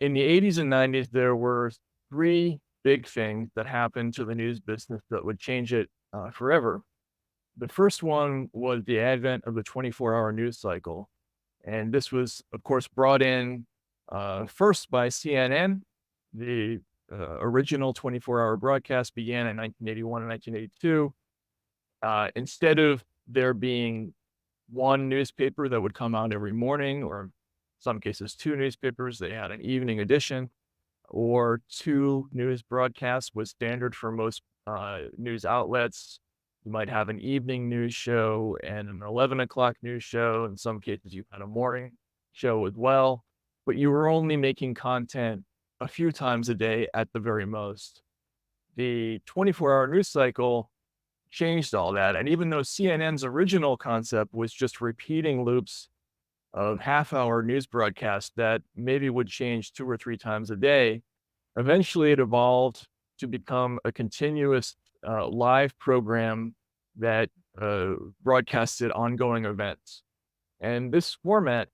in the 80s and 90s, there were three big things that happened to the news business that would change it forever. The first one was the advent of the 24-hour news cycle. And this was, of course, brought in first by CNN. The original 24-hour broadcast began in 1981 and 1982. Instead of there being one newspaper that would come out every morning, or in some cases two newspapers, they had an evening edition, or two news broadcasts was standard for most news outlets. You might have an evening news show and an 11 o'clock news show. In some cases, you had a morning show as well, but you were only making content a few times a day at the very most. The 24-hour news cycle changed all that. And even though CNN's original concept was just repeating loops of half-hour news broadcasts that maybe would change two or three times a day, eventually it evolved to become a continuous live program that broadcasted ongoing events. And this format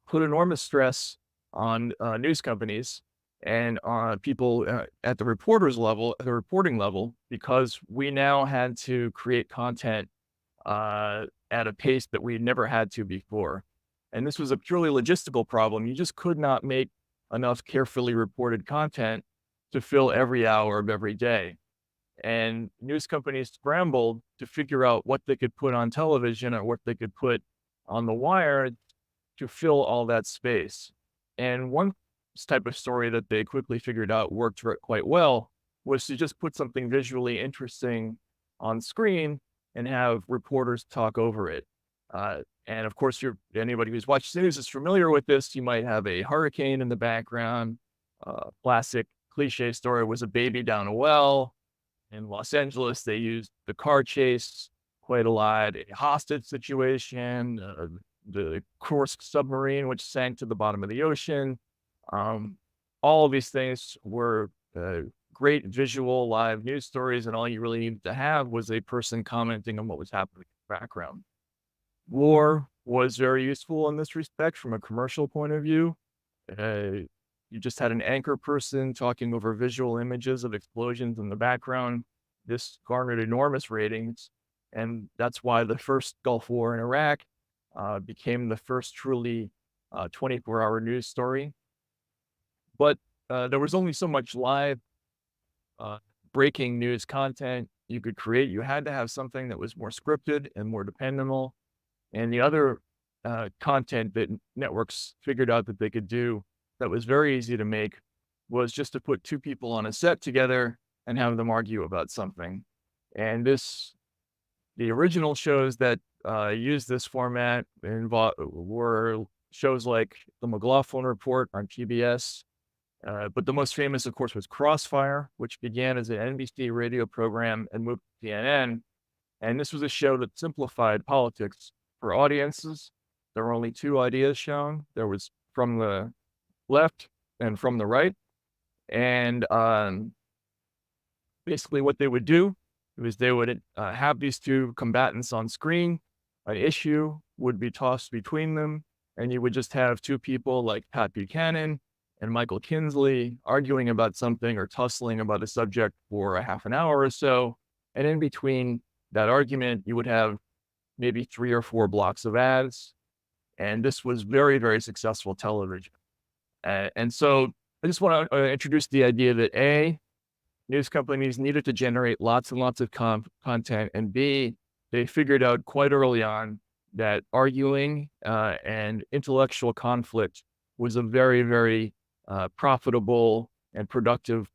put enormous stress on news companies and people at the reporters level, at the reporting level, because we now had to create content at a pace that we never had to before. And this was a purely logistical problem. You just could not make enough carefully reported content to fill every hour of every day. And news companies scrambled to figure out what they could put on television or what they could put on the wire to fill all that space. And one type of story that they quickly figured out worked quite well was to just put something visually interesting on screen and have reporters talk over it. And of course, anybody who's watched the news is familiar with this. You might have a hurricane in the background. Classic cliche story was a baby down a well. In Los Angeles, they used the car chase quite a lot, a hostage situation, the Kursk submarine, which sank to the bottom of the ocean. All of these things were great visual live news stories, and all you really needed to have was a person commenting on what was happening in the background. War was very useful in this respect from a commercial point of view. You just had an anchor person talking over visual images of explosions in the background. This garnered enormous ratings, and that's why the first Gulf War in Iraq became the first truly 24-hour news story. But there was only so much live breaking news content you could create. You had to have something that was more scripted and more dependable. And the other content that networks figured out that they could do that was very easy to make was just to put two people on a set together and have them argue about something. And the original shows that used this format were shows like The McLaughlin Report on PBS. But the most famous, of course, was Crossfire, which began as an NBC radio program and moved to CNN. And this was a show that simplified politics for audiences. There were only two ideas shown. There was from the left and from the right. And basically what they would do was they would have these two combatants on screen. An issue would be tossed between them, and you would just have two people like Pat Buchanan and Michael Kinsley arguing about something or tussling about a subject for a half an hour or so. And in between that argument, you would have maybe 3 or 4 blocks of ads. And this was very, very successful television. And so I just want to introduce the idea that news companies needed to generate lots and lots of content, and B, they figured out quite early on that arguing and intellectual conflict was a very, very profitable and productive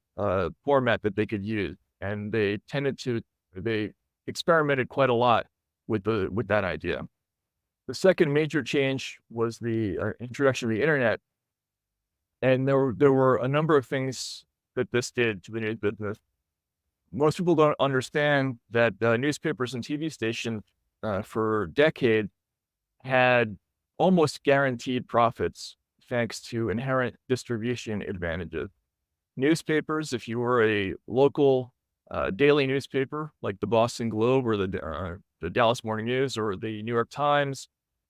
format that they could use. And they experimented quite a lot with that idea. The second major change was the introduction of the internet. And there were a number of things that this did to the news business. Most people don't understand that newspapers and TV stations for decades had almost guaranteed profits thanks to inherent distribution advantages. Newspapers, if you were a local daily newspaper like the Boston Globe or the Dallas Morning News or the New York Times,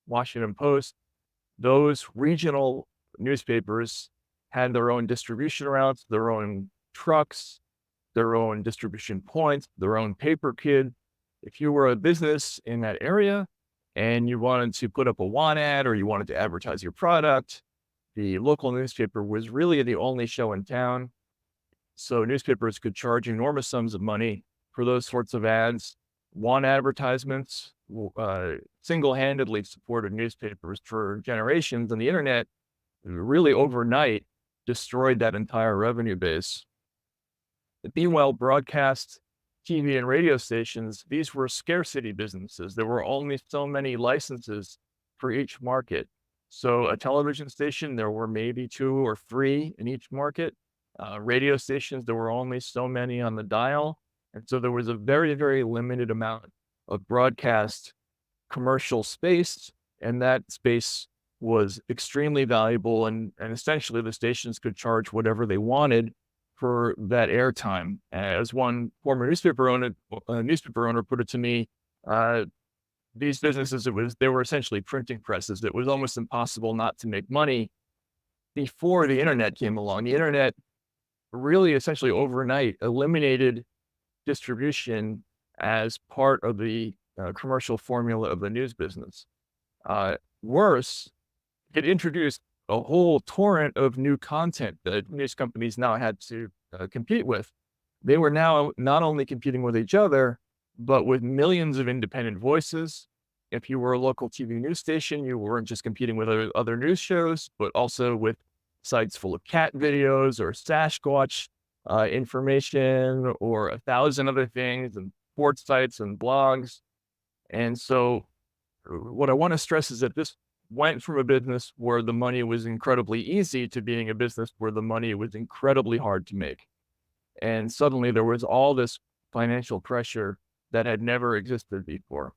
Washington Post, those regional newspapers had their own distribution routes, their own trucks, their own distribution points, their own paper kid. If you were a business in that area and you wanted to put up a want ad or you wanted to advertise your product, the local newspaper was really the only show in town. So newspapers could charge enormous sums of money for those sorts of ads. Want advertisements single-handedly supported newspapers for generations, and the internet really overnight destroyed that entire revenue base. Meanwhile, broadcast TV and radio stations, these were scarcity businesses. There were only so many licenses for each market. So a television station, there were maybe 2 or 3 in each market. Radio stations, there were only so many on the dial. And so there was a very, very limited amount of broadcast commercial space, and that space was extremely valuable. And essentially the stations could charge whatever they wanted for that airtime. As one former newspaper owner put it to me, these businesses, they were essentially printing presses. It was almost impossible not to make money before the internet came along. The internet really essentially overnight eliminated distribution as part of the commercial formula of the news business. Worse, it introduced a whole torrent of new content that news companies now had to compete with. They were now not only competing with each other, but with millions of independent voices. If you were a local TV news station, you weren't just competing with other news shows, but also with sites full of cat videos or Sasquatch information or 1,000 other things, and sports sites and blogs. And so what I want to stress is that this went from a business where the money was incredibly easy to being a business where the money was incredibly hard to make. And suddenly there was all this financial pressure that had never existed before.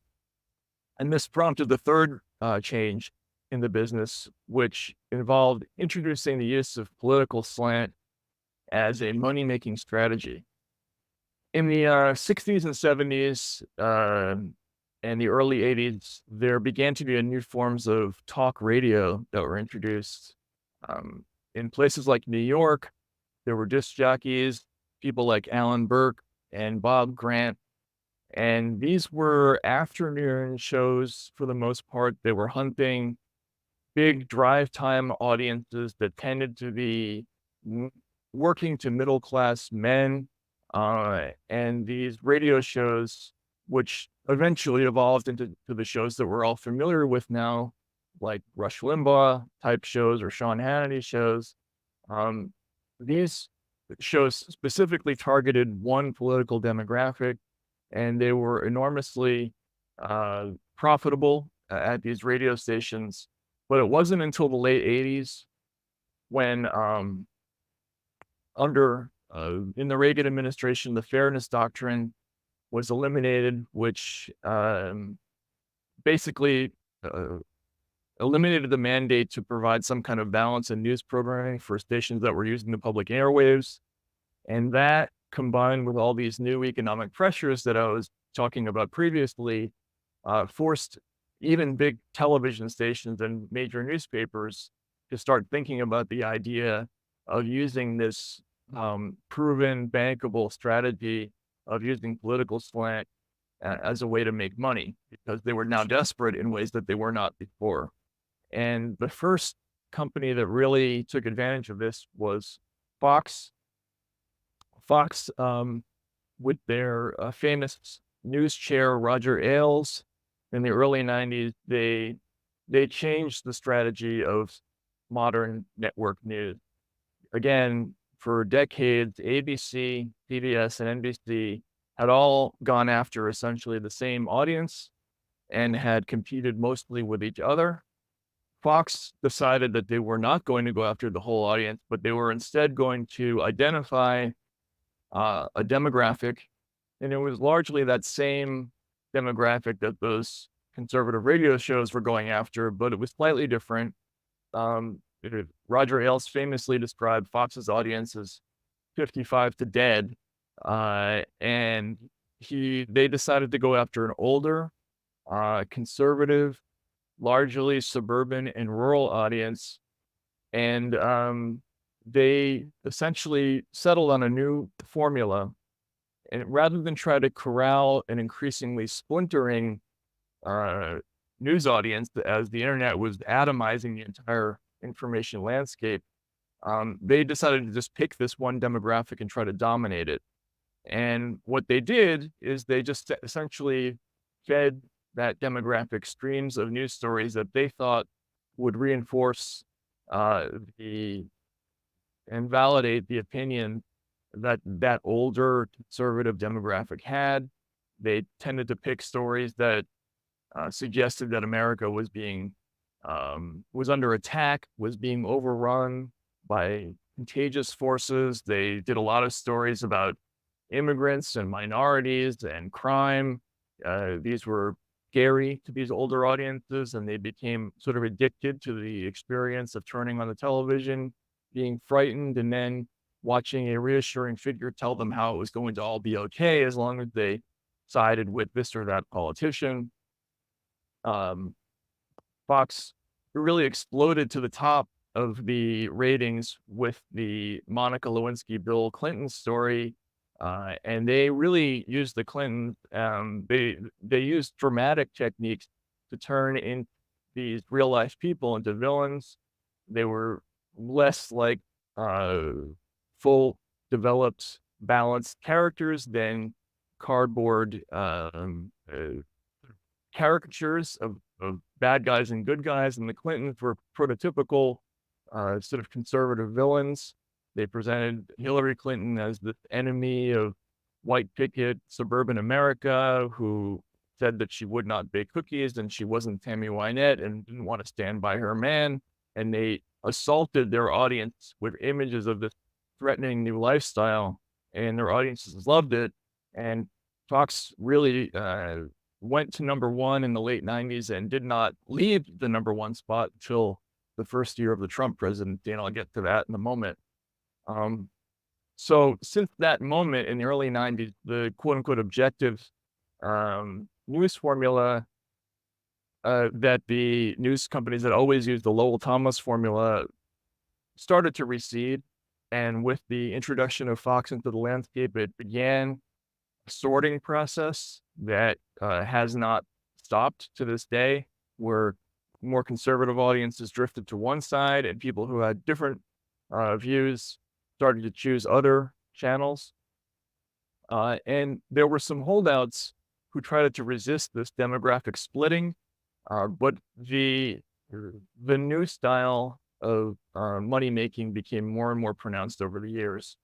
And this prompted the third change in the business, which involved introducing the use of political slant as a money-making strategy. In the 60s and 70s and the early 80s, there began to be new forms of talk radio that were introduced. In places like New York, there were disc jockeys, people like Alan Burke and Bob Grant. And these were afternoon shows for the most part. They were hunting big drive time audiences that tended to be working to middle class men. And these radio shows, which eventually evolved into the shows that we're all familiar with now, like Rush Limbaugh type shows or Sean Hannity shows. These shows specifically targeted one political demographic, and they were enormously profitable at these radio stations. But it wasn't until the late 80s when in the Reagan administration, the Fairness Doctrine was eliminated, which basically eliminated the mandate to provide some kind of balance in news programming for stations that were using the public airwaves. And that, combined with all these new economic pressures that I was talking about previously, forced even big television stations and major newspapers to start thinking about the idea of using this proven bankable strategy of using political slant as a way to make money, because they were now desperate in ways that they were not before. And the first company that really took advantage of this was Fox. Fox, with their famous news chair, Roger Ailes, in the early 90s, they changed the strategy of modern network news. Again, for decades, ABC, PBS, and NBC had all gone after essentially the same audience and had competed mostly with each other. Fox decided that they were not going to go after the whole audience, but they were instead going to identify a demographic, and it was largely that same demographic that those conservative radio shows were going after, but it was slightly different. Roger Ailes famously described Fox's audience as 55 to dead, and they decided to go after an older, conservative, largely suburban and rural audience. And they essentially settled on a new formula. And rather than try to corral an increasingly splintering uh, news audience as the internet was atomizing the entire information landscape, they decided to just pick this one demographic and try to dominate it. And what they did is they just essentially fed that demographic streams of news stories that they thought would reinforce uh, the and validate the opinion that that older conservative demographic had. They tended to pick stories that suggested that America was under attack, was being overrun by contagious forces. They did a lot of stories about immigrants and minorities and crime. These were scary to these older audiences, and they became sort of addicted to the experience of turning on the television, being frightened, and then watching a reassuring figure tell them how it was going to all be okay as long as they sided with this or that politician. Um, Fox really exploded to the top of the ratings with the Monica Lewinsky, Bill Clinton story. And they really used the Clinton, they used dramatic techniques to turn in these real life people into villains. They were less like uh, full developed, balanced characters than cardboard caricatures of bad guys and good guys, and the Clintons were prototypical sort of conservative villains. They presented Hillary Clinton as the enemy of white picket suburban America who said that she would not bake cookies and she wasn't Tammy Wynette and didn't want to stand by her man. And they assaulted their audience with images of this threatening new lifestyle, and their audiences loved it. And Fox really went to number one in the late 90s and did not leave the number one spot until the first year of the Trump presidency, and I'll get to that in a moment. Um, so since that moment in the early 90s, the quote unquote objective news formula that the news companies that always use the Lowell Thomas formula started to recede. And with the introduction of Fox into the landscape, it began a sorting process that has not stopped to this day, where more conservative audiences drifted to one side and people who had different views started to choose other channels. And there were some holdouts who tried to resist this demographic splitting, but the new style of money making became more and more pronounced over the years.